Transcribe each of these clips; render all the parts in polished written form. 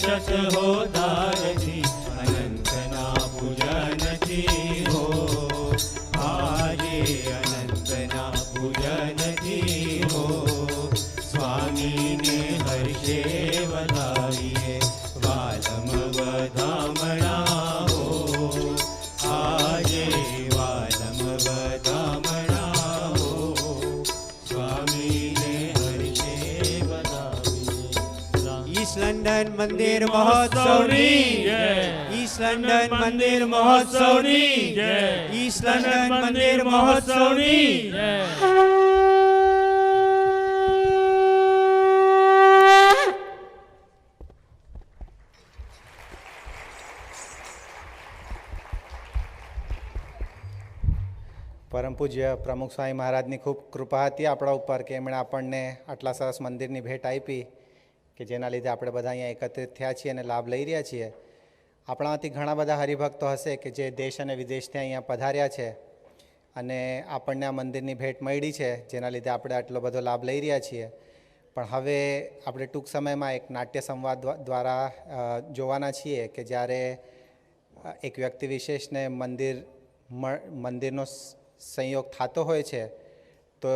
यशस हो दारथी अनंतना पूजनथी हो આજે અનંતના પૂજનથી હો સ્વામીને હર્ષે વધાવીએ વાલમ વધામણા હો આજે વાલમ વધામણા હો સ્વામીને હર્ષે વધાવીએ ઈસ્ટ લંડન મંદિર મહોત્સવની ઈસ્ટ લંડન મંદિર મહોત્સવની ઈસ્ટ લંડન મંદિર મહોત્સવની પરમ પૂજ્ય પ્રમુખ સ્વામી મહારાજની ખૂબ કૃપા હતી આપણા ઉપર કે એમણે આપણને આટલા સરસ મંદિરની ભેટ આપી કે જેના લીધે આપણે બધા અહીંયા એકત્રિત થયા છીએ અને લાભ લઈ રહ્યા છીએ. આપણામાંથી ઘણા બધા હરિભક્તો હશે કે જે દેશ અને વિદેશથી અહીંયા પધાર્યા છે અને આપણને આ મંદિરની ભેટ મળી છે જેના લીધે આપણે આટલો બધો લાભ લઈ રહ્યા છીએ. પણ હવે આપણે ટૂંક સમયમાં એક નાટ્ય સંવાદ દ્વારા જોવાના છીએ કે જ્યારે એક વ્યક્તિ વિશેષને મંદિરનો સંયોગ થતો હોય છે તો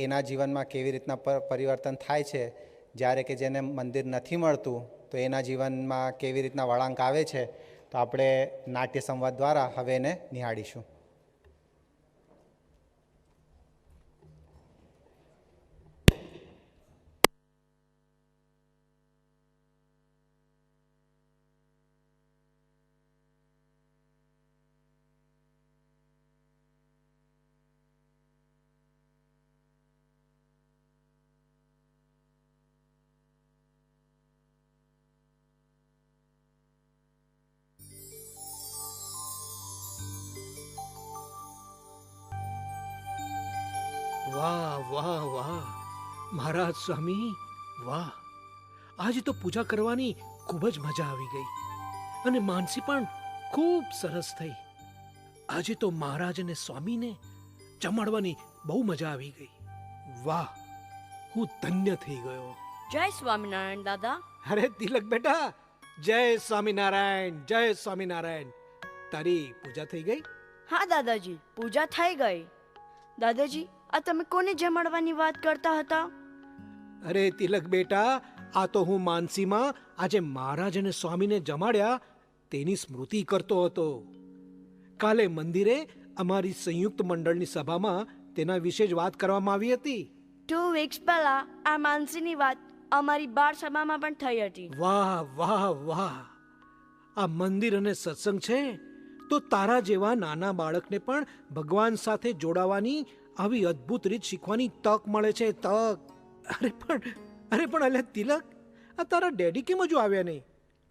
એના જીવનમાં કેવી રીતના પરિવર્તન થાય છે, જ્યારે કે જેને મંદિર નથી મળતું તો એના જીવનમાં કેવી રીતના વળાંક આવે છે, તો આપણે નાટ્ય સંવાદ દ્વારા હવે એને નિહાળીશું. વાહ વાહ વાહ મહારાજ સ્વામી વાહ, આજે તો પૂજા કરવાની ખૂબ જ મજા આવી ગઈ અને માનસી પણ ખૂબ સરસ થઈ. આજે તો મહારાજ અને સ્વામીને જમાડવાની બહુ મજા આવી ગઈ. વાહ, હું ધન્ય થઈ ગયો. જય સ્વામિનારાયણ દાદા. અરે તિલક બેટા, જય સ્વામિનારાયણ, જય સ્વામિનારાયણ. તારી પૂજા થઈ ગઈ? હા દાદાજી, પૂજા થઈ ગઈ. દાદાજી, આ તમે કોને જમાડવાની વાત કરતા હતા? અરે તિલક બેટા, આ તો હું માનસીમાં આજે મહારાજ અને સ્વામીને જમાડ્યા તેની સ્મૃતિ કરતો હતો. કાલે મંદિરે અમારી સંયુક્ત મંડળની સભામાં તેના વિશે જ વાત કરવામાં આવી હતી. 2 વીક્સ પહેલા આ માનસીની વાત અમારી બાળ સભામાં પણ થઈ હતી. વાહ વાહ વાહ, આ મંદિર અને સત્સંગ છે તો તારા જેવા નાના બાળકને પણ ભગવાન સાથે જોડાવાની આવી અદ્ભુત રીત શીખવાની તક મળે છે, તક. અરે પણ અલ્યા તિલક, આ તારા ડેડી કેમ હજુ આવ્યા નહીં?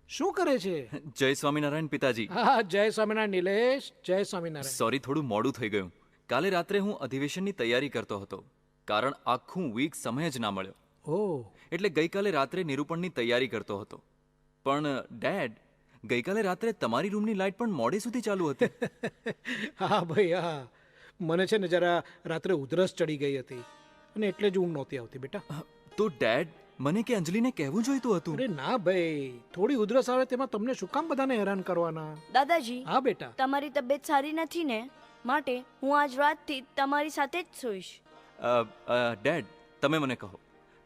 શું કરે છે? જય સ્વામિનારાયણ પિતાજી. હા, જય સ્વામિનારાયણ નિલેશ, જય સ્વામિનારાયણ. સોરી, થોડું મોડું થઈ ગયું. કાલે રાત્રે હું અધિવેશનની તૈયારી કરતો હતો, કારણ આખું વીક સમય જ ના મળ્યો. ઓહ, એટલે ગઈકાલે રાત્રે નિરૂપણની તૈયારી કરતો હતો. પણ ડેડ, ગઈકાલે રાત્રે તમારી રૂમની લાઇટ પણ મોડે સુધી ચાલુ હતી. હા ભાઈ હા, મને છે ને જરા રાત્રે ઉધરસ ચડી ગઈ હતી અને એટલે જ ઊંઘ નહોતી આવતી બેટા. તો ડેડ, મને કે અંજલિને કહેવું જોઈતું હતું. અરે ના ભાઈ, થોડી ઉધરસ આવે તેમાં તમને શું કામ બધાને હેરાન કરવાના? દાદાજી, હા બેટા. તમારી તબિયત સારી નથી ને, માટે હું આજ રાતથી તમારી સાથે જ સૂઈશ. ડેડ, તમે મને કહો,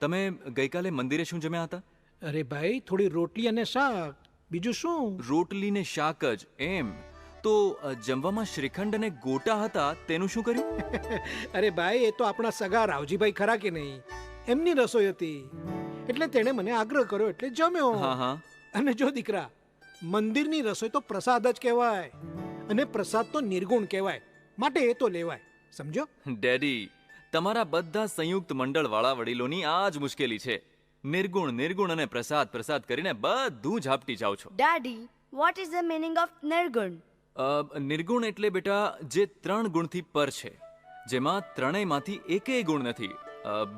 તમે ગઈકાલે મંદિરે શું જમ્યા હતા? અરે ભાઈ, થોડી રોટલી અને શાક, બીજું શું? રોટલી ને શાક જ એમ? તો જમવામાં શ્રીખંડ અને ગોટા હતા, તેનું શું કર્યું? અરે ભાઈ, એ તો આપણા સગા રાવજીભાઈ ખરા કે નહીં, એમની રસોઈ હતી એટલે તેણે મને આગ્રહ કર્યો એટલે જમ્યો. હા હા. અને જો દીકરા, મંદિરની રસોઈ તો પ્રસાદ જ કહેવાય અને પ્રસાદ તો નિર્ગુણ કહેવાય, માટે એ તો લેવાય, સમજો? ડેડી, તમારા બધા સંયુક્ત મંડળ વાળા વડીલોની આ જ મુશ્કેલી છે. નિર્ગુણ નિર્ગુણ અને પ્રસાદ પ્રસાદ કરીને બધું ઝાપટી જાઓ છો. Daddy, what is the meaning of નિર્ગુણ? નિર્ગુણ એટલે બેટા જે 3 ગુણથી પર છે, જેમાં ત્રણેયમાંથી એકેય ગુણ નથી.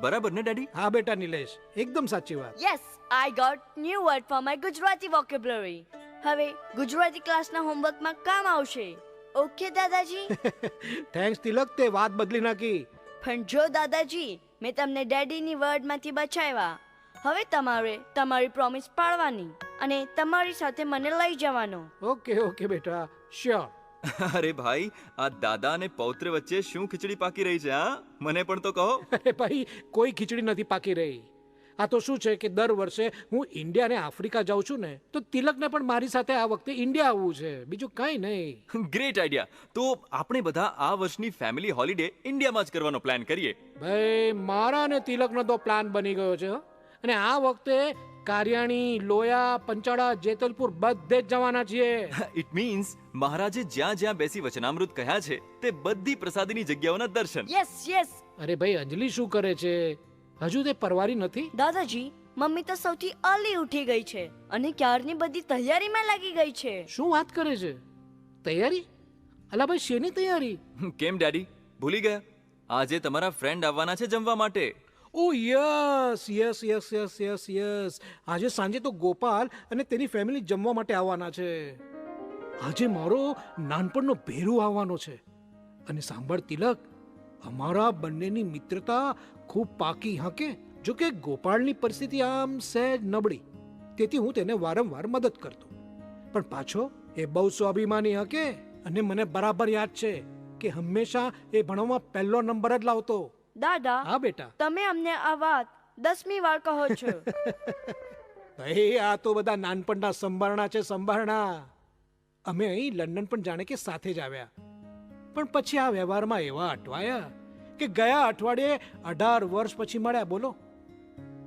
બરાબર ને ડેડી? હા બેટા નિલેશ, એકદમ સાચી વાત. Yes, I got new word for my Gujarati vocabulary. હવે ગુજરાતી ક્લાસના હોમવર્કમાં કામ આવશે. ઓકે દાદાજી? થેન્ક્સ તિલક, તે વાત બદલી નાખી. પણ જો દાદાજી, મેં તમને ડેડીની વર્ડમાંથી બચાવ્યા. હવે તમારે તમારી પ્રોમિસ પાળવાની અને તમારી સાથે મને લઈ જવાનો. ઓકે ઓકે બેટા, શ્યોર. અરે ભાઈ, આ દાદા અને પૌત્ર વચ્ચે શું ખીચડી પાકી રહી છે? હા, મને પણ તો કહો. અરે ભાઈ, કોઈ ખીચડી નથી પાકી રહી. આ તો શું છે કે દર વર્ષે હું ઇન્ડિયા અને આફ્રિકા જાઉં છું ને, તો તિલકને પણ મારી સાથે આ વખતે ઇન્ડિયા આવવું છે, બીજું કંઈ નહીં. Great idea. તો આપણે બધા આ વર્ષની ફેમિલી હોલિડે ઇન્ડિયામાં જ કરવાનો પ્લાન કરીએ. ભાઈ, મારા અને તિલકનો તો પ્લાન બની ગયો છે હો. અને આ વખતે કારિયાણી, લોયા, પંચાળા, જેતલપુર બધે જ જવાના છીએ. ઇટ મીન્સ મહારાજે જ્યાં જ્યાં બેસી વચનામૃત કહ્યા છે તે બધી પ્રસાદીની જગ્યાઓના દર્શન. Yes yes. અરે ભાઈ, અંજલિ શું કરે છે? હજુ તે પરવારી નથી? દાદાજી, મમ્મી તો સૌથી અર્લી ઉઠી ગઈ છે અને ક્યારની બધી તૈયારીમાં લાગી ગઈ છે. શું વાત કરે છે? તૈયારી? અલા ભાઈ, શેની તૈયારી? કેમ ડેડી, ભૂલી ગયા? આજે તમારા ફ્રેન્ડ આવવાના છે જમવા માટે. ઓ yes yes yes yes yes yes. આજે સાંજે તો ગોપાલ અને તેની ફેમિલી જમવા માટે આવવાના છે. આજે મારો નાનપણનો ભેરુ આવવાનો છે. અને સાંભળ તિલક, અમારા બંનેની મિત્રતા ખૂબ પાકી હકે. જો કે ગોપાળની પરિસ્થિતિ આમ સહેજ નબળી, તેથી હું તેને વારંવાર મદદ કરતો. પણ પાછો એ બહુ સ્વાભિમાની હકે અને મને બરાબર યાદ છે કે હંમેશા એ ભણવામાં પહેલો નંબર જ લાવતો. દાદા, હા બેટા. તમે અમને આ વાત 10મી વાર કહો છો. ભાઈ, આ તો બધા નાનપણના સંભારણા છે, સંભારણા. અમે અહીં લંડન પણ જાણે કે સાથે જ આવ્યા, પણ પછી આ વ્યવહારમાં એવા અટવાયા કે ગયા અઠવાડિયે 18 વર્ષ પછી મળ્યા. બોલો.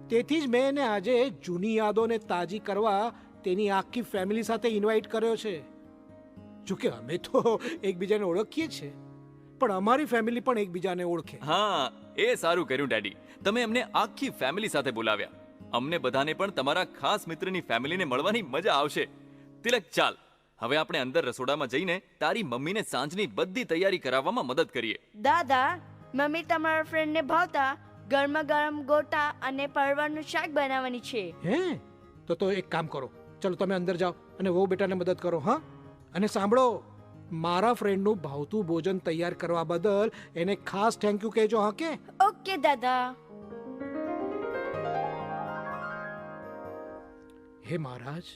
તેથી જ મેં એને આજે જૂની યાદોને તાજી કરવા તેની આખી ફેમિલી સાથે ઇન્વાઇટ કર્યો છે. જોકે અમે તો એકબીજાને ઓળખીએ છીએ, પણ અમારી ફેમિલી પણ એકબીજાને ઓળખે. હા, એ સારું કર્યું ડેડી. તમે એમને આખી ફેમિલી સાથે બોલાવ્યા. અમને બધાને પણ તમારા ખાસ મિત્રની ફેમિલીને મળવાની મજા આવશે. તિલક, ચાલ હવે આપણે અંદર રસોડામાં જઈને તારી મમ્મીને સાંજની બધી તૈયારી કરાવવામાં મદદ કરીએ. દાદા, મમ્મી તમારા ફ્રેન્ડને ભાવતા ગરમા ગરમ ગોટા અને પરવળનું શાક બનાવવાની છે. હે? તો એક કામ કરો, ચલો તમે અંદર જાઓ અને વહુ બેટાને મદદ કરો. હા, અને સાંભળો, મારા ફ્રેન્ડનું ભાવતું ભોજન તૈયાર કરવા બદલ એને ખાસ થેન્ક યુ કહેજો. હા કે? ઓકે દાદા. હે મહારાજ,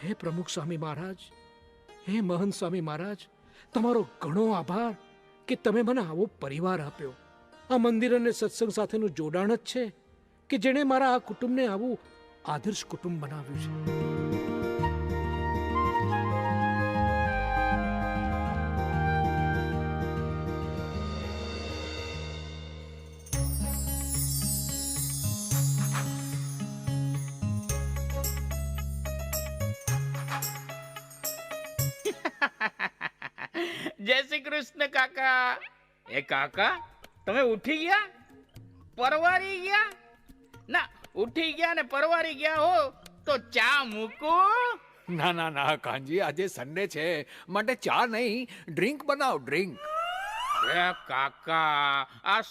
હે પ્રમુખ સ્વામી મહારાજ, હે મહંત સ્વામી મહારાજ, તમારો ઘણો આભાર કે તમે મને આવો પરિવાર આપ્યો. આ મંદિર અને સત્સંગ સાથેનું જોડાણ જ છે કે જેણે મારા આ કુટુંબને આવું આદર્શ કુટુંબ બનાવ્યું છે. જય શ્રી કૃષ્ણ કાકા. એ કાકા, તમે ઉઠી ગયા? પરવારી ગયા? ના, ઉઠી ગયા ને પરવારી ગયા હો તો ચા મૂકો. ના ના ના કાનજી, આજે સન્ડે છે માટે ચા નહીં, ડ્રિંક બનાવ, ડ્રિંક. એ કાકા, આ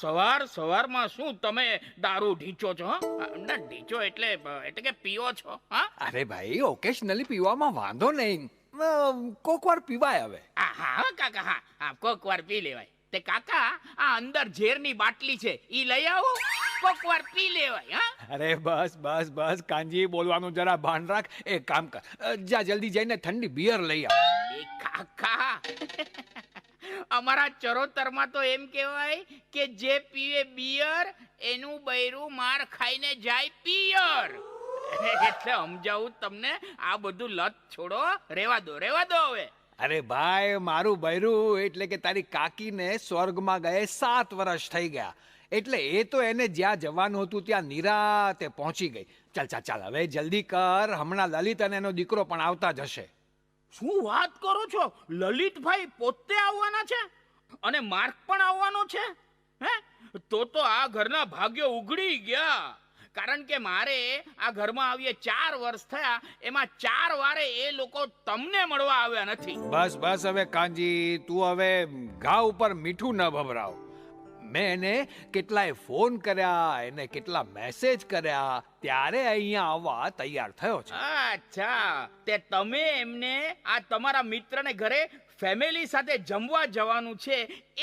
સવારમાં શું તમે દારૂ ઢીંચો છો? ના, ઢીંચો એટલે કે પીઓ છો? હા, અરે ભાઈ, ઓકેશનલી પીવામાં વાંધો નહીં, કોક વાર પીવાય. હવે હા કાકા, હા કોક વાર પી લેવાય. તે કાકા, આ અંદર ઝેરની બાટલી છે, ઈ લઈ આવો, કોક વાર પી લેવાય. હા, અરે બસ બસ બસ કાનજી, બોલવાનું જરા ભાન રાખ. એક કામ કર, જા જલ્દી જઈને ઠંડી બિયર લઈ આવ. એ કાકા, અમારા ચરોતરમાં તો એમ કહેવાય કે જે પીવે બિયર એનું બૈરું માર ખાઈને જાય પિયર. એટલે સમજાવું તમને, આ બધું લત છોડો, રેવા દો હવે. અરે ભાઈ, મારું બૈરું એટલે કે તારી કાકીને સ્વર્ગમાં ગયે 7 વર્ષ થઈ ગયા, એટલે એ તો એને જ્યાં જવાનું હતું ત્યાં નિરાતે પહોંચી ગઈ. ચાલ ચાલ ચાલ, હવે જલ્દી કર, હમણાં લલિત અને એનો દીકરો પણ આવતા જ હશે. શું વાત કરો છો? લલિતભાઈ પોતે આવવાના છે અને માર્ક પણ આવવાનો છે? હે, તો આ ઘરના ભાગ્યો ઉઘડી ગયા. કારણ કે મારે આ ઘરમાં આવીએ 4 વર્ષ થયા, એમાં 4 વારે એ લોકો તમને મળવા આવ્યા નથી. બસ બસ હવે કાનજી, તું હવે ઘા ઉપર મીઠું ન ભભરાવ. મેં એને કેટલાય ફોન કર્યા, એને કેટલા મેસેજ કર્યા, ત્યારે અહીંયા આવવા તૈયાર થયો છે. અચ્છા, તે તમે એમને આ તમારા મિત્રને ઘરે ફેમિલી સાથે જમવા જવાનું છે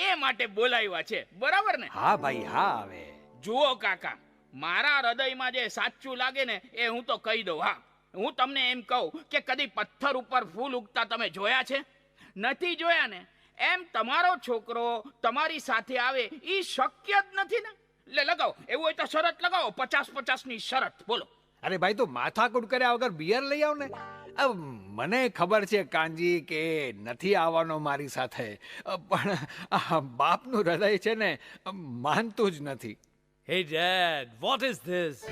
એ માટે બોલાવ્યા છે, બરાબર ને? હા ભાઈ, હા. હવે જુઓ કાકા, મારા હૃદયમાં જે સાચું લાગે ને એ હું તો કહી દઉં. હા, હું તમને એમ કહું કે કદી પથ્થર ઉપર ફૂલ ઉગતા તમે જોયા છે? નથી જોયા ને? એમ તમારો છોકરો તમારી સાથે આવે એ શક્ય જ નથી ને. લે લગાવો, એવું હોય તો શરત લગાવો, 50-50 ની શરત. બોલો. અરે ભાઈ, તો માથાકૂટ કર્યા વગર બિયર લઈ આવ ને. મને ખબર છે કાનજી કે નથી આવવાનો મારી સાથે, પણ આ બાપનું હૃદય છે ને માનતું જ નથી. હે ડેડ, વોટ ઇઝ ધીસ?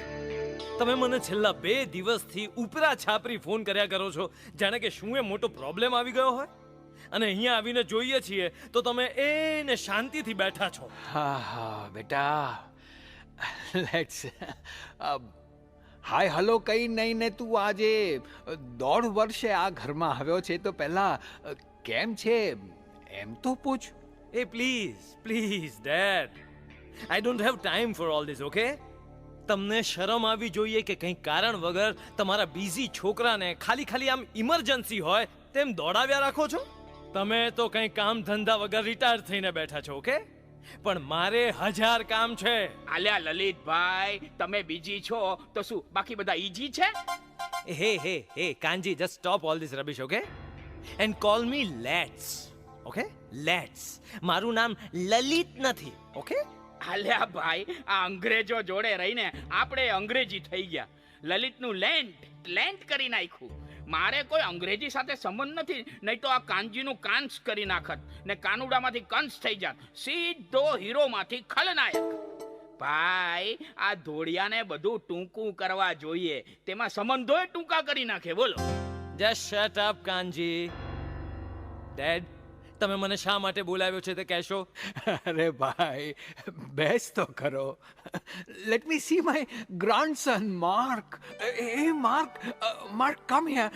તમે મને છેલ્લા 2 દિવસથી ઉપરા છાપરી ફોન કર્યા કરો છો, જાણે કે શું એ મોટો પ્રોબ્લેમ આવી ગયો હોય. અને અહીંયા આવીને જોઈએ છીએ તો તમે એને શાંતિથી બેઠા છો. હા હા બેટા, લેટ્સ હાય હલો કઈ નહીં ને તું આજે 1.5 વર્ષે આ ઘરમાં આવ્યો છે તો પહેલા કેમ છે એમ તો પૂછ. એ please please dad, I don't have time for all this, okay? તમને શરમ આવી જોઈએ કે કંઈ કારણ વગર તમારા બિઝી છોકરાને ખાલી આમ ઇમરજન્સી હોય તેમ દોડાવ્યા રાખો છો. તમે તો કંઈ કામ ધંધા વગર રિટાયર થઈને બેઠા છો, ઓકે? પણ મારે 1000 કામ છે. આલ્યા લલિતભાઈ, તમે બીજી છો તો શું બાકી બધા ઈજી છે? હે Kanji, just stop all this રબિશ, okay? And call me let's, okay? Let's. મારું નામ લલિત નથી, ઓકે? આલ્યા ભાઈ, આ અંગ્રેજો જોડે રહીને આપણે અંગ્રેજી થઈ ગયા. લલિતનું લેન્ટ કરી નાખ્યું. મારે કોઈ અંગ્રેજી સાથે સંબંધ નથી, નહીં તો આ કાનજીનું કાંસ કરી નાખત ને કાનુડામાંથી કંસ થઈ જાત, સીધો હીરોમાંથી ખલનાયક. ભાઈ, આ ધોળિયાને બધું ટૂંકું કરવા જોઈએ, તેમાં સંબંધોય ટૂંકા કરી નાખે. બોલો. Just shut up Kanji. Dad, તમે મને શા માટે બોલાવ્યો છે તે કહેશો? અરે ભાઈ, બેસ તો ખરો. Let me see my grandson Mark. એ Mark come here.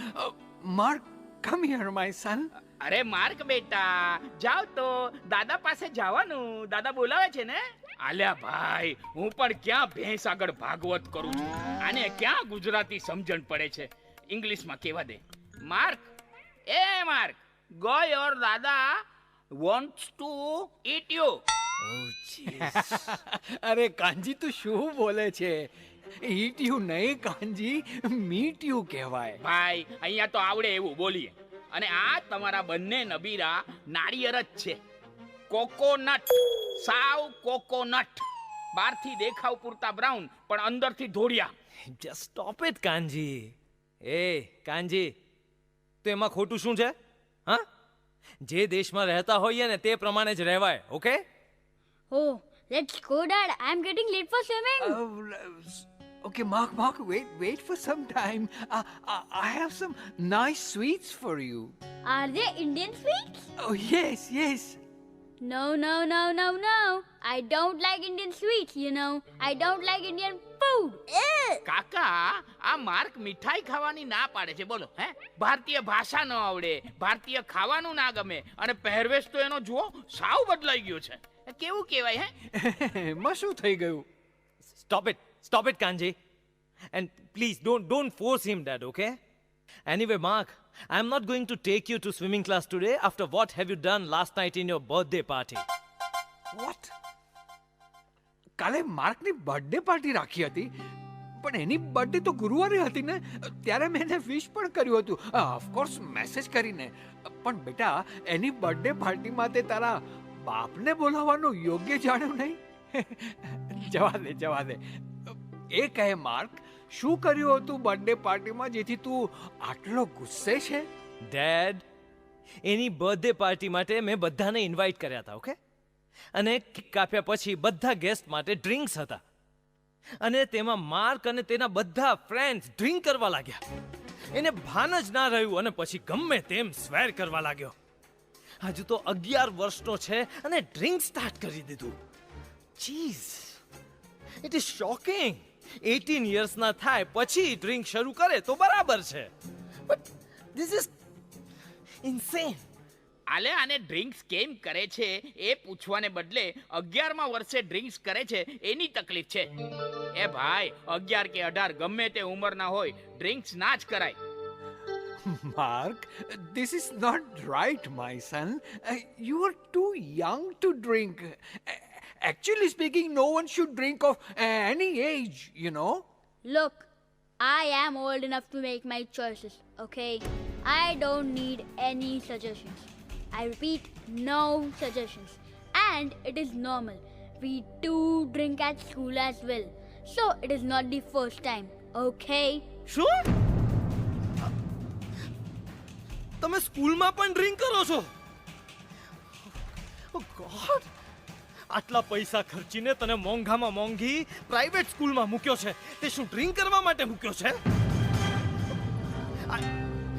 Mark come here my son. અરે માર્ક બેટા, જાવ તો દાદા પાસે જવાનું, દાદા બોલાવે છે ને. આલ્યા ભાઈ, હું પણ ક્યાં ભેંસ આગળ ભાગવત કરું છું, આને ક્યાં ગુજરાતી સમજણ પડે છે. ઇંગ્લિશમાં કહેવા દે. માર્ક, એ Mark, go your dada wants to eat you. અરે કાનજી, તું શું બોલે છે? ઈટ યુ નહીં કાનજી, મીટ યુ કહેવાય. ભાઈ, અહીંયા તો આવડે એવું બોલીએ. અને આ તમારા બંને નબીરા નાળિયેર જ છે. કોકોનટ, સાવ કોકોનટ. બહારથી દેખાવ પૂરતા બ્રાઉન પણ અંદરથી ધોળિયા. Just stop it Kanji. એ કાનજી, તો એમાં ખોટું શું છે? હા, જે દેશમાં રહેતા હોઈએ ને તે પ્રમાણે જ રહેવાય, okay? Oh, let's go, Dad. I'm getting late for swimming. Okay, Mark, wait for some time. I have some nice sweets for you. Are they Indian sweets? Oh, yes. No. I don't like Indian sweets, you know. I don't like Indian food. કાકા, આ mark મીઠાઈ ખાવાની ના પાડે છે. બોલો. હે, ભારતીય ભાષા ન આવડે, ભારતીય ખાવાનું ના ગમે, અને પહેરવેશ તો એનો જુઓ સાવ બદલાઈ ગયો છે. કેવું કહેવાય? હે, માં શું થઈ ગયું? Stop it, Kanji. And please don't force him, Dad, okay? Anyway, Mark, I'm not going to take you to swimming class today after what have you done last night in your birthday party. What? કાલે માર્કની birthday party રાખી હતી, પણ એની birthday તો ગુરુવારે હતી ને, ત્યારે મેં એને વિશ પણ કર્યું હતું, ઓફકોર્સ મેસેજ કરીને. પણ બેટા, એની બર્થડે પાર્ટીમાં તે તારા બાપને બોલાવવાનું યોગ્ય જાણ્યું નહીં. જવા દે. એ કહે માર્ક, શું કર્યું હતું બર્થડે પાર્ટીમાં જેથી તું આટલો ગુસ્સે છે? Dad, એની બર્થડે પાર્ટી માટે મેં બધાને ઇન્વાઇટ કર્યા હતા, ઓકે? અને કેક કાપ્યા પછી બધા ગેસ્ટ માટે ડ્રિંક્સ હતા, અને તેમાં માર્ક અને તેના બધા ફ્રેન્ડ્સ ડ્રિંક કરવા લાગ્યા. એને ભાન જ ના રહ્યું અને પછી ગમે તેમ સ્વેર કરવા લાગ્યો. હજુ તો 11 વર્ષનો છે અને ડ્રિંક સ્ટાર્ટ કરી દીધું. Cheese, it is shocking. 18 યર્સના થાય પછી ડ્રિંક શરૂ કરે તો બરાબર છે, બટ ધીસ ઇઝ ઇન્સેન. આલે આને ડ્રિંક્સ કેમ કરે છે એ પૂછવાને બદલે 11મા વર્ષે ડ્રિંક્સ કરે છે એની તકલીફ છે. એ ભાઈ, 11 કે 18 ગમે તે ઉંમરના હોય, ડ્રિંક્સ ના જ કરાય. Mark, this is not right, my son. You are too young to drink. Actually speaking, no one should drink of any age, you know. Look, I am old enough to make my choices, okay? I don't need any suggestions. I repeat, no suggestions. And it is normal. We do drink at school as well. So it is not the first time, okay? શું તમે સ્કૂલમાં પણ drink કરો છો? ઓ God, આટલા પૈસા ખર્ચીને તને મોંઘામાં મોંઘી પ્રાઇવેટ સ્કૂલમાં મૂક્યો છે, તે શું ડ્રિંક કરવા માટે મૂક્યો છે?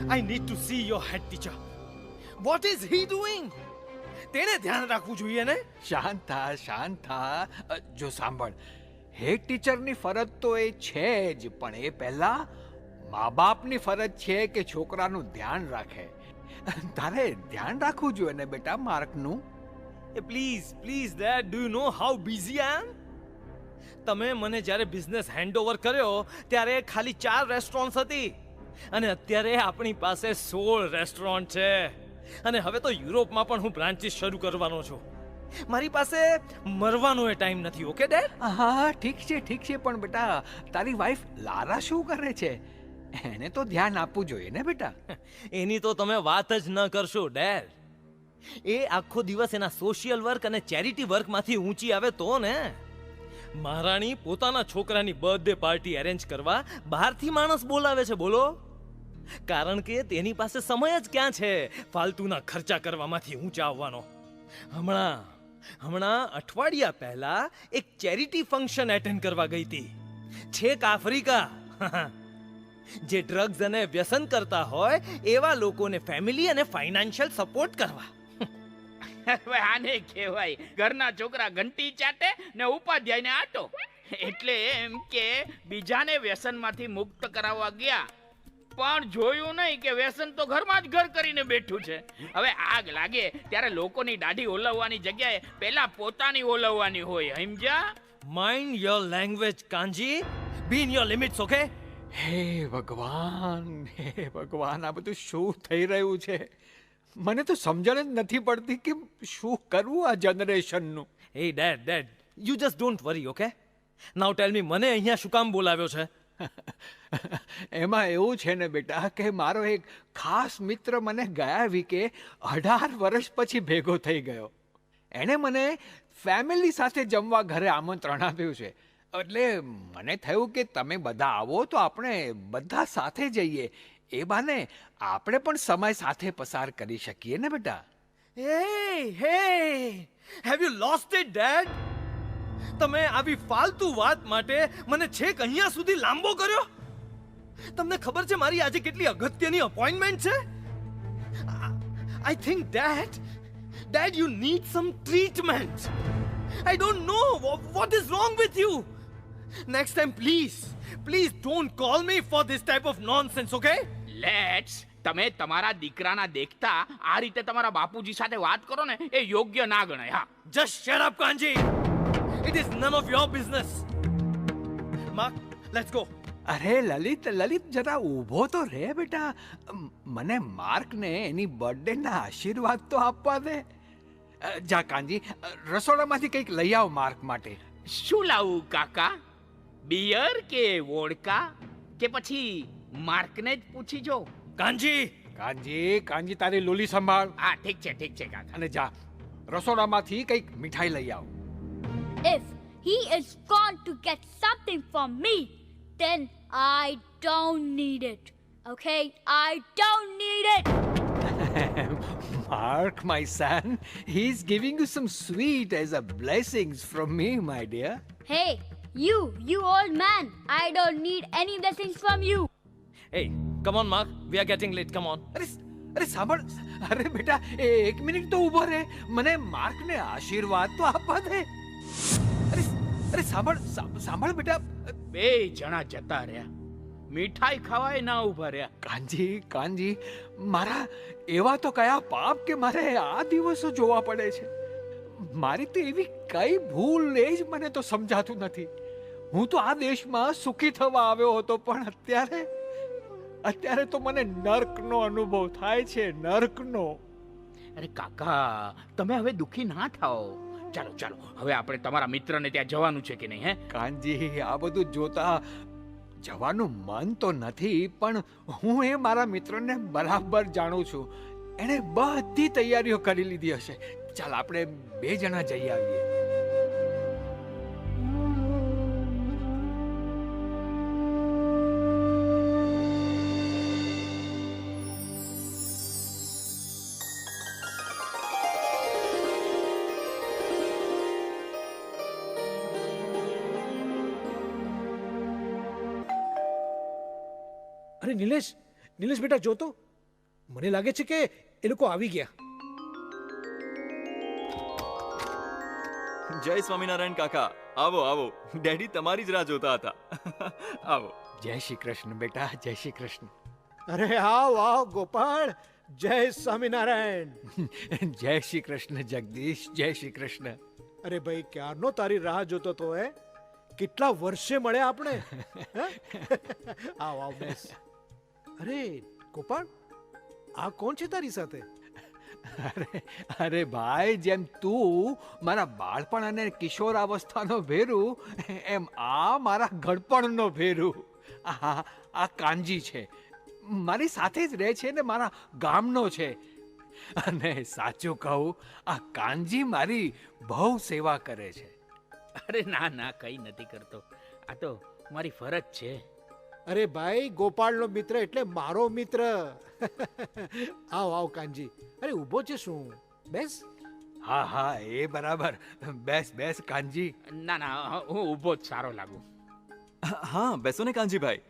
I need to see your head teacher. What is he doing? તેને ધ્યાન રાખવું જોઈએ ને. શાંત થા. જો સાંભળ, હેડ ટીચરની ફરજ તો એ છે જ, પણ એ પહેલા મા બાપની ફરજ છે કે છોકરાનું ધ્યાન રાખે. તારે ધ્યાન રાખવું જોઈએ ને બેટા માર્કનું. Please dad, do you know how busy I am? તમે મને જ્યારે બિઝનેસ હેન્ડઓવર કર્યો ત્યારે ખાલી 4 રેસ્ટોરન્ટ્સ હતી અને અત્યારે આપણી પાસે 16 રેસ્ટોરન્ટ છે. અને હવે તો યુરોપમાં પણ હું બ્રાન્ચીસ શરૂ કરવાનો છું. મારી પાસે મરવાનો એ ટાઈમ નથી. Okay dad? હા ઠીક છે, પણ બેટા તારી વાઈફ લારા શું કરે છે? એને તો ધ્યાન આપવું જોઈએ ને બેટા. એની તો તમે વાત જ ન કરશો ડેડ. એ આખો દિવસ એના સોશિયલ વર્ક અને ચેરિટી વર્કમાંથી ઊંચી આવે તો ને. મહારાણી પોતાના છોકરાની બર્થડે પાર્ટી અરેન્જ કરવા બહારથી માણસ બોલાવે છે. બોલો, કારણ કે તેની પાસે સમય જ ક્યાં છે ફાલતુના ખર્ચા કરવામાંથી ઊંચા આવવાનો. હમણાં અઠવાડિયા પહેલા એક ચેરિટી ફંક્શન એટેન્ડ કરવા ગઈ હતી, છેક આફ્રિકા. જે ડ્રગ્સ અને વ્યસન કરતા હોય એવા લોકોને ફેમિલી અને ફાઇનાન્શિયલ સપોર્ટ કરવા. હવે આને કહેવાય ઘરના છોકરા ઘંટી ચાટે ને ઉપાધ્યાયને આટો. એટલે એમ કે બીજાને વ્યસનમાંથી મુક્ત કરાવવા ગયા, પણ જોયું નહીં કે વ્યસન તો ઘરમાં જ ઘર કરીને બેઠું છે. હવે આગ લાગે ત્યારે લોકોની દાઢી ઓલવવાની જગ્યાએ પહેલા પોતાની ઓલવવાની હોય. સમજ્યા? Mind your language Kanji. B in your limits. Okay? હે ભગવાન, આ બધું શું થઈ રહ્યું છે? મને તો સમજણ જ નથી પડતી કે શું કરવું આ જનરેશનનું. Hey dad, you just don't worry. Okay? Now tell me, મને અહીંયા શું કામ બોલાવ્યો છે? એમાં એવું છે ને બેટા કે મારો એક ખાસ મિત્ર મને ગયા વીકે 18 વર્ષ પછી ભેગો થઈ ગયો. એણે મને ફેમિલી સાથે જમવા ઘરે આમંત્રણ આપ્યું છે. એટલે મને થયું કે તમે બધા આવો તો આપણે બધા સાથે જઈએ. એ બાને આપણે પણ સમય સાથે પસાર કરી શકીએ ને બેટા. Hey, have you lost it dad? તમે આવી ફાલતુ વાત માટે મને છેક અહીંયા સુધી લાંબો કર્યો. તમને ખબર છે મારી આજે કેટલી અગત્યની અપોઇન્ટમેન્ટ છે? I think dad you need some treatment. I don't know what is wrong with you. Next time please don't call me for this type of nonsense. Okay? Let's, તમે તમારા દીકરાના દેખતા આ રીતે તમારા બાપુજી સાથે વાત કરો ને એ યોગ્ય ના ગણાય. હા, just shut up Kanji. It is none of your business. Mark, let's go. અરે લલિત જરા ઊભો તો રહે બેટા. મને માર્કને એની બર્થડેના આશીર્વાદ તો આપવા દે. જા કાંજી, રસોડામાંથી કંઈક લઈ આવ માર્ક માટે. શું લાવું કાકા? બિયર કે વોડકા કે પછી માર્કને જ પૂછી જો? કાંજી તારી લોલી સંભાળ. હા ઠીક છે કાકા. અને જા રસોડામાંથી કંઈક મીઠાઈ લઈ આવ. If he is gone to get something from me, then I don't need it. Okay? I don't need it. Mark, my son, he's giving you some sweet as a blessings from me, my dear. Hey, you old man. I don't need any blessings from you. Hey, come on Mark, we are getting late. Come on. અરે સાંભળ. અરે બેટા, એક minute તો ઊભો રહે. મને માર્કને આશીર્વાદ તો આપવા દે. અરે સાંભળ બેટા. બે જણા જતા રહ્યા, મીઠાઈ ખાવાય ના ઉભા રહ્યા. કાંજી, મારા એવા તો કયા પાપ કે મારે આ દિવસો જોવા પડે છે. મારી તો એવી કઈ ભૂલ એ જ મને તો સમજાતું નથી. હું તો આ દેશમાં સુખી થવા આવ્યો હતો, પણ અત્યારે તો મને નર્કનો અનુભવ થાય છે. નર્કનો. અરે કાકા, તમે હવે દુખી ના થાઓ. ચાલો ચાલો હવે આપણે તમારા મિત્રને ત્યાં જવાનું છે કે નહીં? હે કાનજી, આ બધું જોતા જવાનું મન તો નથી, પણ હું એ મારા મિત્રને બરાબર જાણું છું. એણે બધી તૈયારીઓ કરી લીધી હશે. ચાલ આપણે 2 જણા જઈ આવીએ. અરે નિલેશ, નિલેશ બેટા જોતો, મને લાગે છે કે એ લોકો આવી ગયા. જય સ્વામિનારાયણ કાકા, આવો આવો. ડેડી તમારી જ રાહ જોતા હતા. આવો. જય શ્રી કૃષ્ણ બેટા, જય શ્રી કૃષ્ણ. અરે આવ આવ ગોપાળ, જય સ્વામિનારાયણ. જય શ્રી કૃષ્ણ જગદીશ, જય શ્રી કૃષ્ણ. અરે ભાઈ, ક્યારનો તારી રાહ જોતો તો. કેટલા વર્ષે મળ્યા આપણે. હે? આવ આવ બેસ. અરે ગોપાળ, આ કોણ છે તારી સાથે? અરે ભાઈ, જેમ તું મારા બાળપણ અને કિશોરાવસ્થાનો ભેરુ, એમ આ મારા ઘડપણનો ભેરુ. આ કાનજી છે, મારી સાથે જ રહે છે ને મારા ગામનો છે. અને સાચું કહું, આ કાનજી મારી બહુ સેવા કરે છે. અરે ના ના, કંઈ નથી કરતો. આ તો મારી ફરજ છે. અરે ભાઈ, ગોપાળનો મિત્ર એટલે મારો મિત્ર. આવ આવ કાનજી. અરે ઊભો છે શું? બેસ. હા હા, એ બરાબર. બેસ બેસ કાનજી. ના ના, હું ઊભો જ સારો લાગુ. હા, બેસો ને કાનજીભાઈ.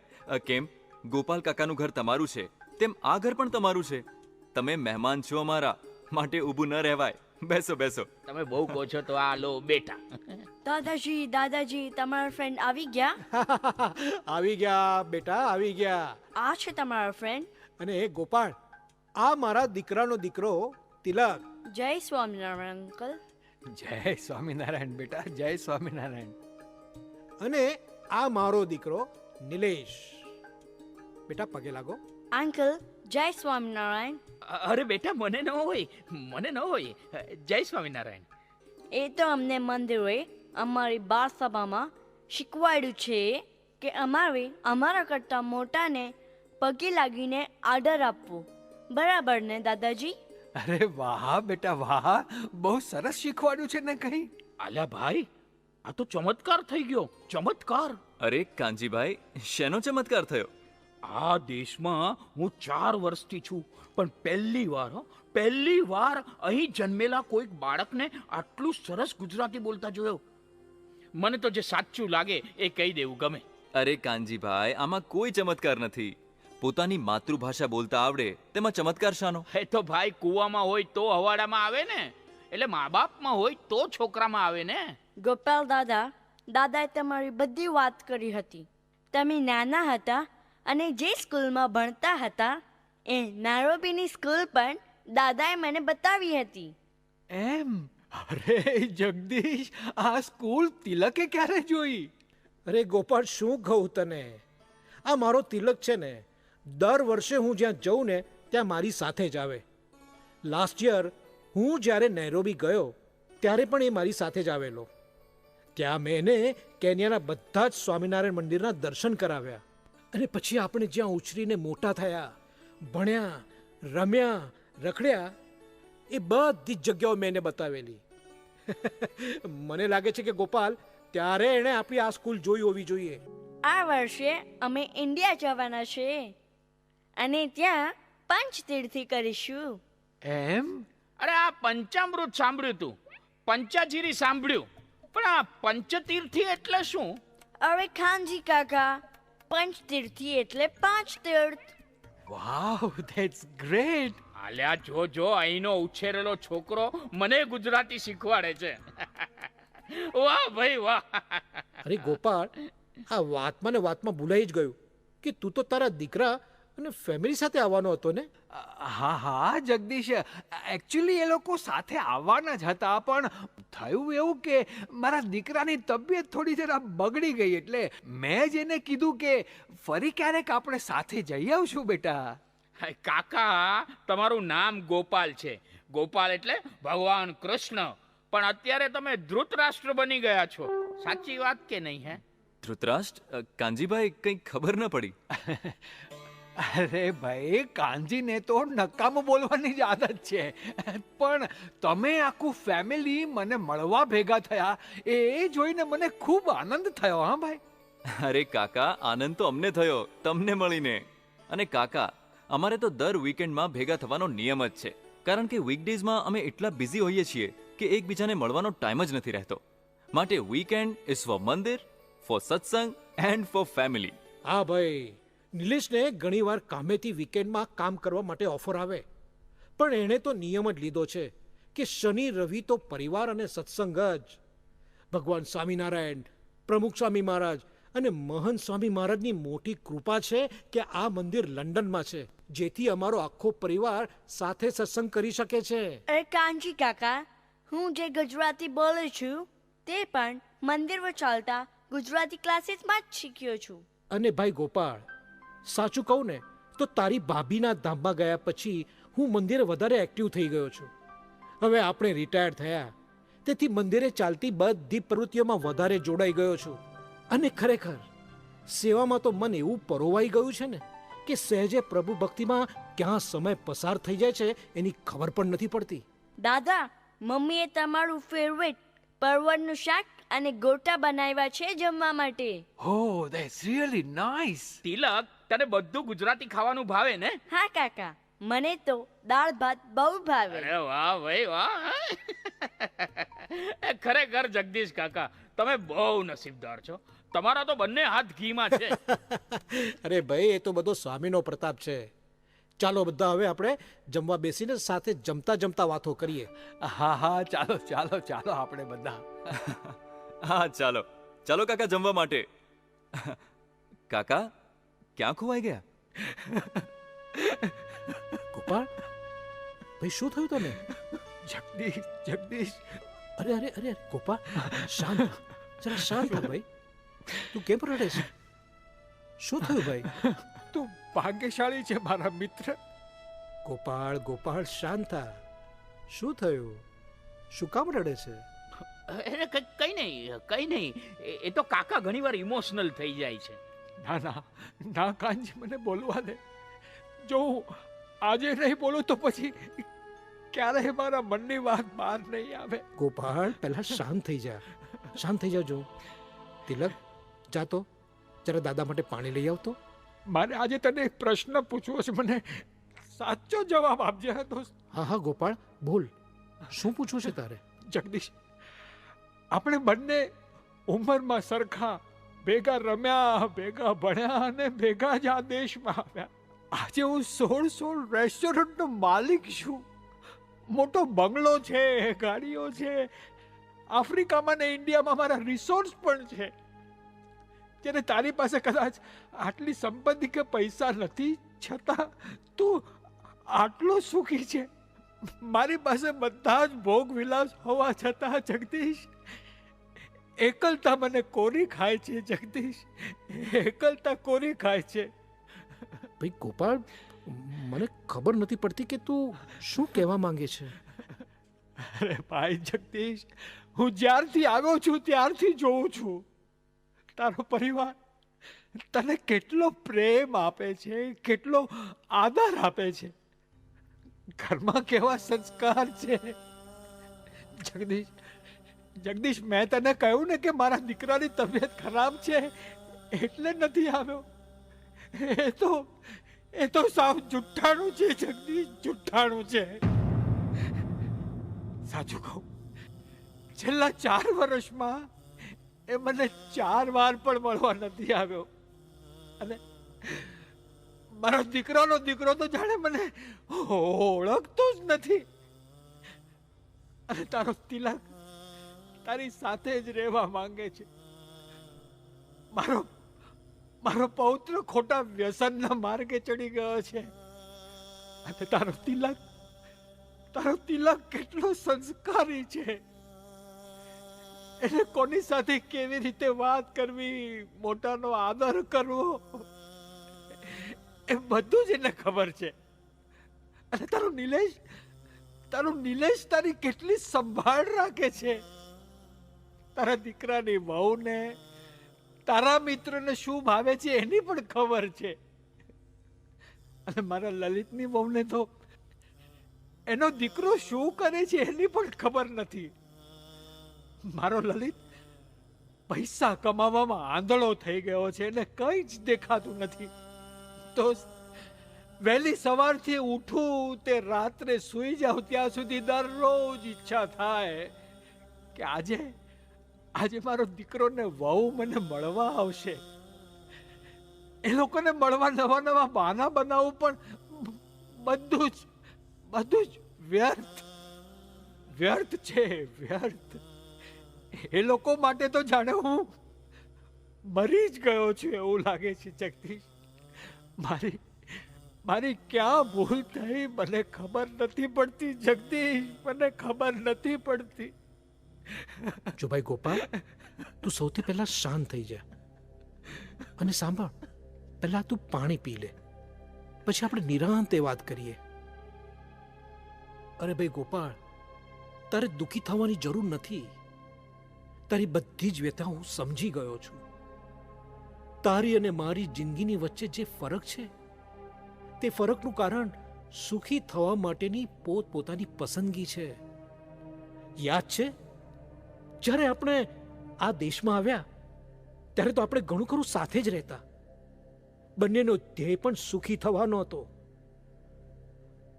કેમ, ગોપાલ કાકાનું ઘર તમારું છે, તેમ આ ઘર પણ તમારું છે. તમે મહેમાન છો અમારા, માટે ઊભું ન રહેવાય. બેસો બેસો. તમે બહુ કહો છો તો આ લો બેટા. દાદાજી, દાદાજી, તમારા ફ્રેન્ડ આવી ગયા? આવી ગયા બેટા, આવી ગયા. આ છે તમારા ફ્રેન્ડ. અને એ ગોપાળ, આ મારા દીકરાનો દીકરો તિલક. જય સ્વામિનારાયણ અંકલ. જય સ્વામિનારાયણ બેટા, જય સ્વામિનારાયણ. અને આ મારો દીકરો નિલેશ. બેટા પગે લાગો. અંકલ, જય સ્વામિનારાયણ. અરે બેટા, મને ન હોય, મને ન હોય. જય સ્વામિનારાયણ. એ તો અમને મંદિરોએ અમારી બાળ સભામાં શીખવાડ્યું છે કે અમારે અમારા કરતાં મોટાને પગે લાગીને આદર આપવો. બરાબર ને દાદાજી? અરે વાહ બેટા વાહ, બહુ સરસ શીખવાડ્યું છે ને કઈ. આલ્યા ભાઈ, આ તો ચમત્કાર થઈ ગયો, ચમત્કાર. અરે કાનજીભાઈ, શેનો ચમત્કાર થયો? આ દેશમાં હું 4 વર્ષથી છું, પણ પહેલી વાર અહીં જન્મેલા કોઈક બાળકને આટલું સરસ ગુજરાતી બોલતા જોયો. મને તો જે સાચું લાગે એ કહી દેવું ગમે. અરે કાનજીભાઈ, આમાં કોઈ ચમત્કાર નથી. પોતાની માતૃભાષા બોલતા આવડે તેમાં ચમત્કાર શાનો? એ તો ભાઈ, કૂવામાં હોય તો હવાડામાં આવે ને, એટલે મા બાપમાં હોય તો છોકરામાં આવે ને. ગોપાલ દાદા, દાદાએ તમારી બધી વાત કરી હતી. તમે નાના હતા અને જે સ્કૂલમાં ભણતા હતા એ નારોબીની સ્કૂલ પણ દાદાએ મને બતાવી હતી. એમ? અરે જગદીશ, આ સ્કૂલ તિલકે ક્યારે જોઈ? અરે ગોપાળ, શું કહું તને, આ મારો તિલક છે ને, દર વર્ષે હું જ્યાં જઉં ને ત્યાં મારી સાથે જ આવે. લાસ્ટ યર હું જ્યારે નૈરોબી ગયો ત્યારે પણ એ મારી સાથે જ આવેલો. ત્યાં મેં એને કેન્યાના બધા જ સ્વામિનારાયણ મંદિરના દર્શન કરાવ્યા. અને પછી આપણે જ્યાં ઉછરીને મોટા થયા, ભણ્યા, રમ્યા, રખડ્યા, એ બધી જ જગ્યાઓ મેં એને બતાવેલી. મને લાગે છે કે ગોપાલ, ત્યારે એણે આપણી આ સ્કૂલ જોઈ હોવી જોઈએ. આ વર્ષે અમે ઇન્ડિયા જવાના છે અને ત્યાં પંચતીર્થી કરીશું. એમ? અરે આ પંચામૃત સાંભળ્યું તું, પંચાજીરી સાંભળ્યું, પણ આ પંચતીર્થી એટલે શું? અરે ખાનજી કાકા, પંચતીર્થી એટલે 5 તીર્થ. વાવ, ધેટ્સ ગ્રેટ. આલ્યા જો અહીંનો ઉછેરેલો છોકરો મને ગુજરાતી શીખવાડે છે. વાહ ભાઈ વાહ. અરે ગોપાળ, આ વાતમાં ને વાતમાં ભૂલાઈ જ ગયું કે તું તો તારા દીકરા અને ફેમિલી સાથે આવવાનો હતો ને? હા હા જગદીશ, એકચ્યુઅલી એ લોકો સાથે આવવાના જ હતા, પણ થયું એવું કે મારા દીકરાની તબિયત થોડી જરા બગડી ગઈ, એટલે મેં જ એને કીધું કે ફરી ક્યારેક આપણે સાથે જઈ આવશું બેટા. કાકા, તમારું નામ ગોપાલ છે. ગોપાલ એટલે ભગવાન કૃષ્ણ. પણ અત્યારે તમે ધૃતરાષ્ટ્ર બની ગયા છો. સાચી વાત કે નહીં હે? ધૃતરાષ્ટ્ર કાનજીભાઈ કંઈ ખબર ન પડી. અરે ભાઈ, કાનજીને તો નકામું બોલવાની જ આદત છે, પણ તમે આખું ફેમિલી મને મળવા ભેગા થયા એ જોઈને મને ખૂબ આનંદ થયો. હા ભાઈ. અરે કાકા, આનંદ તો અમને થયો તમને મળીને. અને કાકા, અમારે તો દર વીકેન્ડમાં ભેગા થવાનો નિયમ જ છે, કારણ કે વીકડેઝમાં અમે એટલા બિઝી હોઈએ છીએ કે એકબીજાને મળવાનો ટાઈમ જ નથી રહેતો. માટે વીકેન્ડ ઇઝ ફોર મંદિર, ફોર સત્સંગ એન્ડ ફોર ફેમિલી. હા ભાઈ, નિલેશને ઘણીવાર કામેથી વીકેન્ડમાં કામ કરવા માટે ઓફર આવે, પણ એણે તો નિયમ જ લીધો છે કે શનિ રવિ તો પરિવાર અને સત્સંગ જ. ભગવાન સ્વામિનારાયણ, પ્રમુખ સ્વામી મહારાજ અને મહંત સ્વામી મહારાજની મોટી કૃપા છે કે આ મંદિર લંડનમાં છે, જેથી અમારો આખો પરિવાર સાથે સત્સંગ કરી શકે છે. અરે કાનજી કાકા, હું જે ગુજરાતી બોલું છું તે પણ મંદિરમાં ચાલતા ગુજરાતી ક્લાસીસમાં જ શીખ્યો છું. અને ભાઈ ગોપાળ, સાચું કહું ને તો તારી ભાભીના ધામમાં ગયા પછી હું મંદિરે વધારે એક્ટિવ થઈ ગયો છું. હવે આપણે રિટાયર થયા તેથી મંદિરે ચાલતી બધી પ્રવૃત્તિઓમાં વધારે જોડાઈ ગયો છું. અને ખરેખર સેવામાં તો મન એવું પરોવાઈ ગયું છે ને કે સહેજે પ્રભુ ભક્તિમાં ક્યાં સમય પસાર થઈ જાય છે એની ખબર પણ નથી પડતી. દાદા, મમ્મીએ તમારું ફેવરેટ પરવળનું શાક અને ગોટા બનાવ્યા છે જમવા માટે. Oh, that's really nice. તિલક, તને બધું ગુજરાતી ખાવાનું ભાવે ને? હા કાકા, મને તો દાળ ભાત બહુ ભાવે. અરે વાહ ભાઈ વાહ. ખરેખર જગદીશ કાકા, તમે બહુ નસીબદાર છો. તમારા તો બંને હાથ ઘીમાં છે. અરે ભાઈ, એ તો બધો સ્વામીનો પ્રતાપ છે. ચાલો બધા હવે આપણે જમવા બેસીને સાથે જમતા જમતા વાતો કરીએ. હા હા, ચાલો ચાલો ચાલો આપણે બધા. હા ચાલો ચાલો કાકા, જમવા માટે. કાકા, ક્યાં ખોવાઈ ગયા? ગોપાળ ભાઈ, શું થયું તને? જગદીશ જગદીશ. અરે અરે અરે ગોપાળ, શાંત થા. જરા શાંત થા ભાઈ. તું કેમ રડે છે? શું થયું ભાઈ? તું ભાગ્યશાળી છે મારા મિત્ર. ગોપાળ ગોપાળ, શાંત થા. શું થયું? શું કામ રડે છે? એને કઈ નહીં. એ તો કાકા ઘણીવાર ઇમોશનલ થઈ જાય છે. ના ના ના કાનજી, મને બોલવા દે. જો હું આજે નહીં બોલું તો પછી ક્યારેય મારા મનની વાત બહાર નહીં આવે. ગોપાળ, પહેલા શાંત થઈ જા. શાંત થઈ જાજો. તિલક, જા તો જરા દાદા માટે પાણી લઈ આવતો. મારે આજે તને એક પ્રશ્ન પૂછવો છે, મને સાચો જવાબ આપજે. હા દોસ્ત. હા હા ગોપાળ, બોલ. શું પૂછવું છે તારે? જગદીશ, આપણે બંને ઉંમરમાં સરખા, ભેગા રમ્યા, ભેગા ભણ્યા અને ભેગા જ આ દેશમાં આવ્યા. આજે હું 16 રેસ્ટોરન્ટનો માલિક છું. મોટો બંગલો છે, ગાડીઓ છે. આફ્રિકામાં ને ઇન્ડિયામાં મારા રિસોર્ટ્સ પણ છે. જ્યારે તારી પાસે કદાચ આટલી સંપત્તિ કે પૈસા નથી, છતાં તું આટલો સુખી છે. મારી પાસે બધા જ ભોગ વિલાસ હોવા છતાં જગદીશ, એકલતા મને કોરી ખાય છે. જગદીશ, એકલતા કોરી ખાય છે. ભાઈ ગોપાળ, મને ખબર નથી પડતી કે તું શું કહેવા માંગે છે. અરે ભાઈ જગદીશ, હું જ્યારથી આવ્યો છું ત્યારથી જોઉં છું તારો પરિવાર તને કેટલો પ્રેમ આપે છે, કેટલો આદર આપે છે. ઘરમાં કેવા સંસ્કાર છે. જગદીશ જગદીશ, મેં તને કહ્યું ને કે મારા દીકરાની તબિયત ખરાબ છે એટલે નથી આવ્યો. એ તો સાવ જુઠ્ઠાણું છે જગદીશ, જુઠ્ઠાણું છે. સાચું કહું, છેલ્લા 4 વર્ષમાં એ મને 4 વાર પણ મળવા નથી આવ્યો. અને મારો દીકરાનો દીકરો તો જાણે મને ઓળખતો જ નથી. અને તારો તિલક તારી સાથે જ રહેવા માંગે છે. મારો પૌત્ર ખોટા વ્યસનના માર્ગે ચડી ગયો છે. અને તારો તિલક કેટલો સંસ્કારી છે. એને કોની સાથે કેવી રીતે વાત કરવી, મોટાનો આદર કરવો, એ બધું જ એને ખબર છે. અને તારો તારું નિલેશ તારી કેટલી સંભાળ રાખે છે. તારા દીકરાની વહુને તારા મિત્રને શું ભાવે છે એની પણ ખબર છે. અને મારા લલિતની વહુને તો એનો દીકરો શું કરે છે એની પણ ખબર નથી. મારો લલિત પૈસા કમાવામાં આંધળો થઈ ગયો છે એને કંઈ જ દેખાતું નથી. તો વહેલી સવારથી ઉઠું તે રાત્રે સૂઈ જાઉં ત્યાં સુધી દરરોજ ઈચ્છા થાય કે આજે મારો દીકરો ને વહુ મને મળવા આવશે. એ લોકોને મળવા નવા નવા બહાના બનાવું પણ બધું જ વ્યર્થ છે, વ્યર્થ. એ લોકો માટે તો જાણે હું મરી જ ગયો છું એવું લાગે છે. જગદીશ, મારી ક્યાં ભૂલ થઈ મને ખબર નથી પડતી. જગદીશ, મને ખબર નથી પડતી. જો ભાઈ ગોપાલ, તું સૌથી પહેલા શાંત થઈ જા અને સાંભળ. પહેલા તું પાણી પી લે, પછી આપણે નિરાંતે વાત કરીએ. અરે ભાઈ ગોપાળ, તારે દુઃખી થવાની જરૂર નથી. તારી બધી જ વ્યથા હું સમજી ગયો છું. તારી અને મારી જિંદગીની વચ્ચે જે ફરક છે તે ફરકનું કારણ સુખી થવા માટેની પોતપોતાની પસંદગી છે. યાદ છે જ્યારે આપણે આ દેશમાં આવ્યા ત્યારે તો આપણે ઘણું ખરું સાથે જ રહેતા. બંનેનો ધ્યેય પણ સુખી થવાનો હતો.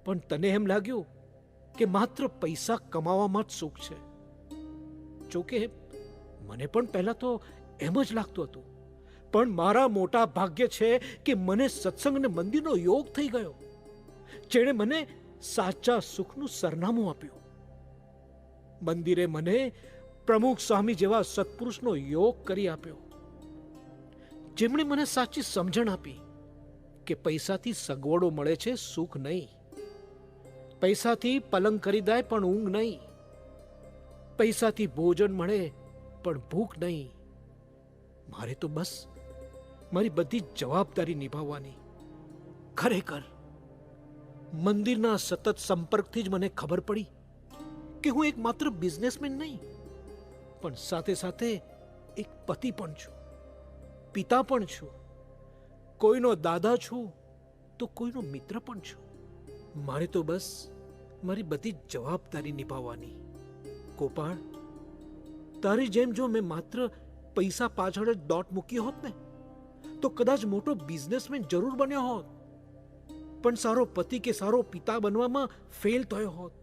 પણ તને એમ લાગ્યું કે માત્ર પૈસા કમાવામાં જ સુખ છે. જોકે મને પણ પહેલા તો એમ જ લાગતું હતું, પણ મારા મોટા ભાગ્ય છે કે મને સત્સંગ અને મંદિરનો યોગ થઈ ગયો, જેણે મને સાચા સુખનું સરનામું આપ્યું. મંદિરે મને પ્રમુખ સ્વામી જેવા સત્પુરુષનો યોગ કરી આપ્યો, જેમણે મને સાચી સમજણ આપી કે પૈસાથી સગવડો મળે છે, સુખ નહીં. પૈસાથી પલંગ ખરીદાય પણ ઊંઘ નહીં. પૈસાથી ભોજન મળે પણ ભૂખ નહીં. મારે તો બસ મારી બધી જવાબદારી નિભાવવાની. ખરેખર મંદિરના સતત સંપર્કથી જ મને ખબર પડી કે હું એક માત્ર બિઝનેસમેન નહીં, પણ સાથે સાથે એક પતિ પણ છું, પિતા પણ છું, કોઈનો દાદા છું તો કોઈનો મિત્ર પણ છું. મારે તો બસ મારી બધી જવાબદારી નિભાવવાની. ગોપાળ, તારી જેમ જો મેં માત્ર પૈસા પાછળ જ દોટ મૂકી હોત ને તો કદાચ મોટો બિઝનેસમેન જરૂર બન્યો હોત, પણ સારો પતિ કે સારો પિતા બનવામાં ફેલ થયો હોત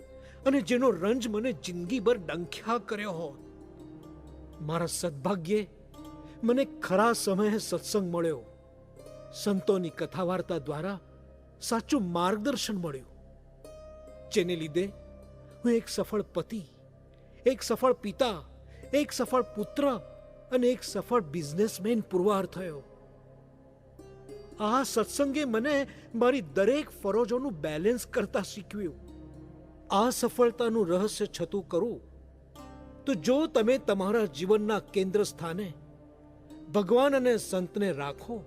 અને જેનો રંજ મને જિંદગીભર ડંખ્યા કર્યો હોત. મારા સદભાગ્યે મને ખરા સમયે સત્સંગ મળ્યો. સંતોની કથા વાર્તા દ્વારા સાચું માર્ગદર્શન મળ્યું, જેને લીધે હું એક સફળ પતિ, એક સફળ પિતા, એક સફળ પુત્ર અને એક સફળ બિઝનેસમેન પુરવાર થયો. આ સત્સંગે મને મારી દરેક ફરજોનું બેલેન્સ કરતા શીખવ્યું. આ સફળતાનું રહસ્ય છતું કરું તો જો તમે તમારા જીવનના કેન્દ્ર સ્થાને ભગવાન અને સંતને રાખો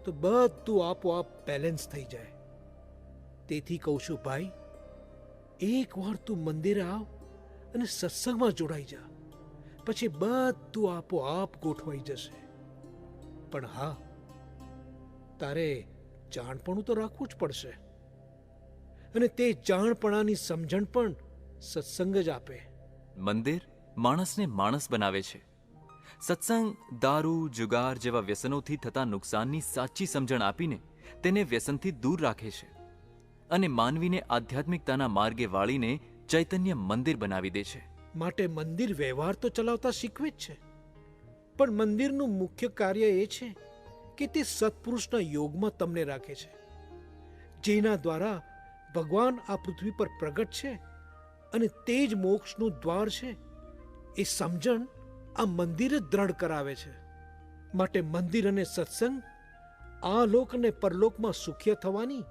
તો બધું આપોઆપ બેલેન્સ થઈ જાય. તેથી કહું છું ભાઈ, એકવાર તું મંદિરે આવ અને સત્સંગમાં જોડાઈ જા, પછી બધું આપોઆપ ગોઠવાઈ જશે. પણ હા, તારે જાણપણું તો રાખવું જ પડશે, અને તે જાણપણાની સમજણ પણ સત્સંગ જ આપે. મંદિર માણસને માણસ બનાવે છે. સત્સંગ દારૂ, જુગાર જેવા વ્યસનોથી થતા નુકસાનની સાચી સમજણ આપીને તેને વ્યસનથી દૂર રાખે છે અને માનવીને આધ્યાત્મિકતાના માર્ગે વાળીને ચૈતન્ય મંદિર બનાવી દે છે. માટે મંદિર વ્યવહાર તો ચલાવતા શીખવે જ છે, પણ મંદિરનું મુખ્ય કાર્ય એ છે કે તે સત્પુરુષના યોગમાં તમને રાખે છે, જેના દ્વારા ભગવાન આ પૃથ્વી પર પ્રગટ છે અને તે જ મોક્ષનું દ્વાર છે. એ સમજણ આ મંદિર જ દ્રઢ કરાવે છે. માટે મંદિર અને સત્સંગ આ લોક અને પરલોકમાં સુખી થવાની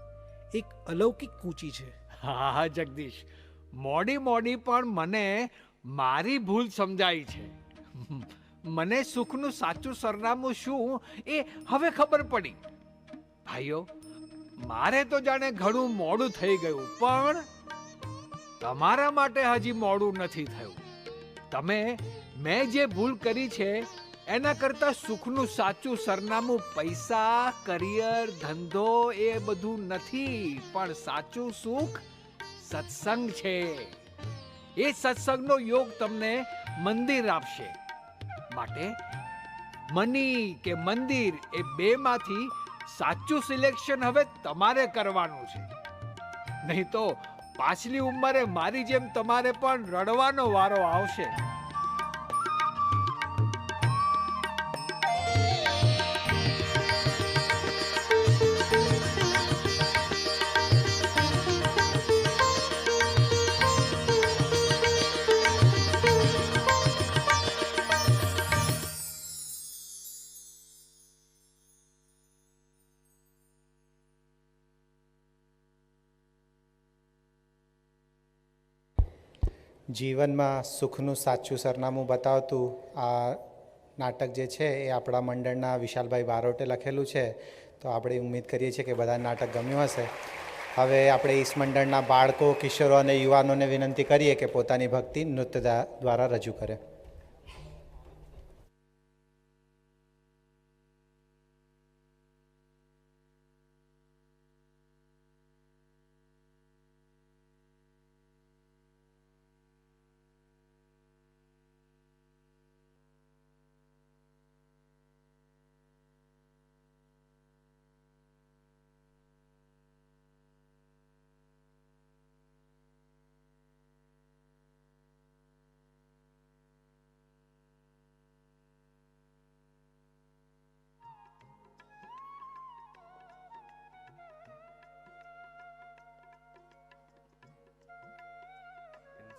એક અલૌકિક કૂંચી છે. હા જગદીશ, મોડી પણ મને મારી ભૂલ સમજાઈ છે. મને સુખનું સાચું સરનામું શું એ હવે ખબર પડી. ભાઈઓ, મારે તો જાણે ઘણું મોડું થઈ ગયું, તમારા માટે હજી મોડું નથી થયું. તમે મેં જે ભૂલ કરી છે એના કરતા સુખનું સાચું સરનામું પૈસા, કરિયર, ધંધો એ બધું નથી, પણ સાચું સુખ સત્સંગ છે. એ સત્સંગનો યોગ તમને મંદિર આપશે. માટે મની કે મંદિર એ બેમાંથી સાચું સિલેક્શન હવે તમારે કરવાનું છે. નહીં તો પાછલી ઉંમરે મારી જેમ તમારે પણ રડવાનો વારો આવશે. જીવનમાં સુખનું સાચું સરનામું બતાવતું આ નાટક જે છે એ આપણા મંડળના વિશાલભાઈ બારોટે લખેલું છે. તો આપણે ઉમ્મીદ કરીએ છીએ કે બધા નાટક ગમ્યું હશે. હવે આપણે ઈસ મંડળના બાળકો, કિશોરો અને યુવાનોને વિનંતી કરીએ કે પોતાની ભક્તિ નૃત્ય દ્વારા રજૂ કરે.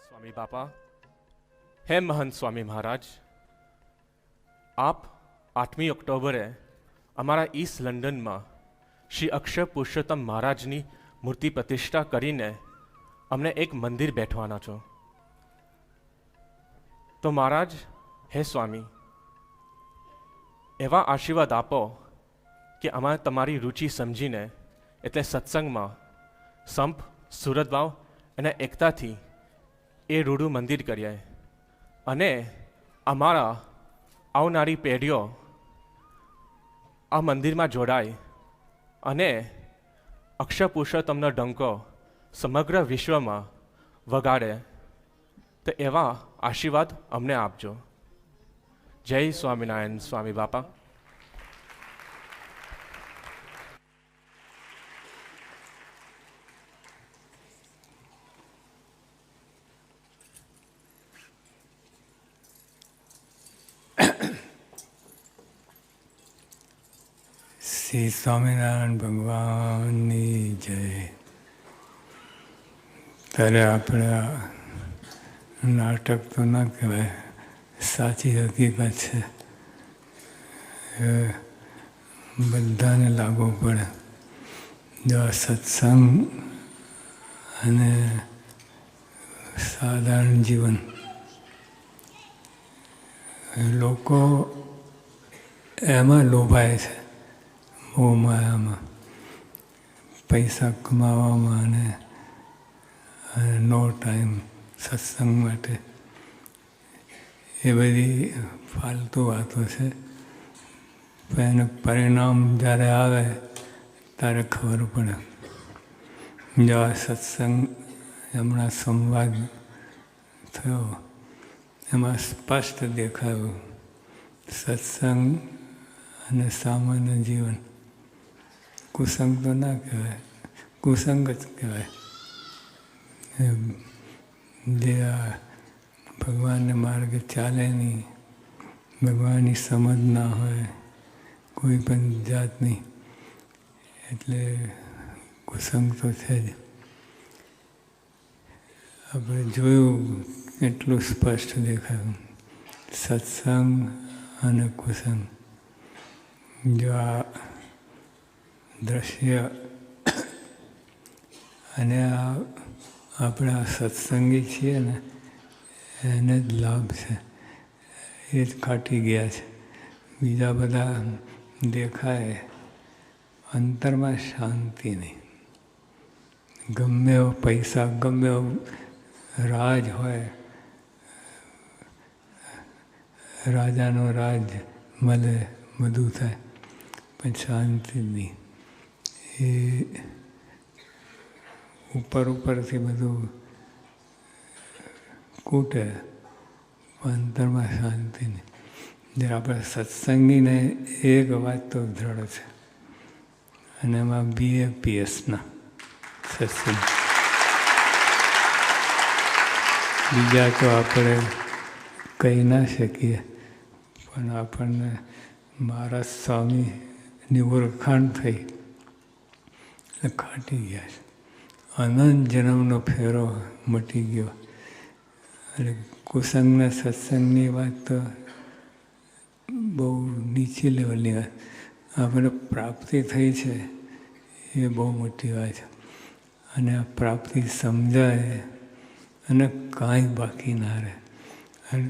સ્વામી બાપા, હે મહંત સ્વામી મહારાજ, આપ 8મી ઓક્ટોબરે અમારા ઈસ્ટ લંડનમાં શ્રી અક્ષર પુરુષોત્તમ મહારાજની મૂર્તિ પ્રતિષ્ઠા કરીને અમને એક મંદિર બેઠવાના છો. તો મહારાજ, હે સ્વામી, એવા આશીર્વાદ આપો કે અમારે તમારી રુચિ સમજીને, એટલે સત્સંગમાં સંપ, સુરતભાવ અને એકતાથી એ રૂડું મંદિર કરીએ અને અમારા આવનારી પેઢીઓ આ મંદિરમાં જોડાય અને અક્ષર પુરુષોત્તમનો ડંકો સમગ્ર વિશ્વમાં વગાડે. તો એવા આશીર્વાદ અમને આપજો. જય સ્વામિનારાયણ સ્વામી બાપા. શ્રી સ્વામિનારાયણ ભગવાનની જય. ત્યારે આપણે નાટક તો ના કહેવાય, સાચી હકીકત છે. એ બધાને લાગુ પડે. જો આ સત્સંગ અને સાધારણ જીવન, લોકો એમાં લોભાય છે, મોહમાયામાં, પૈસા કમાવામાં અને નો ટાઈમ સત્સંગ માટે. એ બધી ફાલતુ વાતો છે. પણ એનું પરિણામ જ્યારે આવે ત્યારે ખબર પડે. જો આ સત્સંગ હમણાં સંવાદ થયો એમાં સ્પષ્ટ દેખાયું, સત્સંગ અને સામાન્ય જીવન કુસંગ તો ના કહેવાય, કુસંગ જ કહેવાય. જે આ ભગવાનને માર્ગે ચાલે નહીં, ભગવાનની સમજ ના હોય કોઈ પણ જાતની, એટલે કુસંગ તો છે જ. આપણે જોયું એટલું સ્પષ્ટ દેખાયું, સત્સંગ અને કુસંગ. જો આ દ્રશ્ય અને આ આપણે આ સત્સંગી છીએ ને એને જ લાભ છે, એ જ કાટી ગયા છે. બીજા બધા દેખાય, અંતરમાં શાંતિ નહીં. ગમે એવો પૈસા, ગમે એવો રાજ હોય, રાજાનો રાજ મળે, બધું થાય, પણ શાંતિ નહીં. એ ઉપરથી બધું કૂટે, અંતરમાં શાંતિ નહીં. જ્યારે આપણે સત્સંગીને એક વાત તો દ્રઢ છે, અને એમાં BAPSના સત્સંગ. બીજા તો આપણે કહી ના શકીએ, પણ આપણને મહારાજ સ્વામીની ઓળખાણ થઈ એટલે ખાટી ગયા છે. અનંત જન્મનો ફેરો મટી ગયો. એટલે કુસંગના સત્સંગની વાત તો બહુ નીચી લેવલની વાત. આપણે પ્રાપ્તિ થઈ છે એ બહુ મોટી વાત છે. અને આ પ્રાપ્તિ સમજાય અને કાંઈ બાકી ના રહે. અને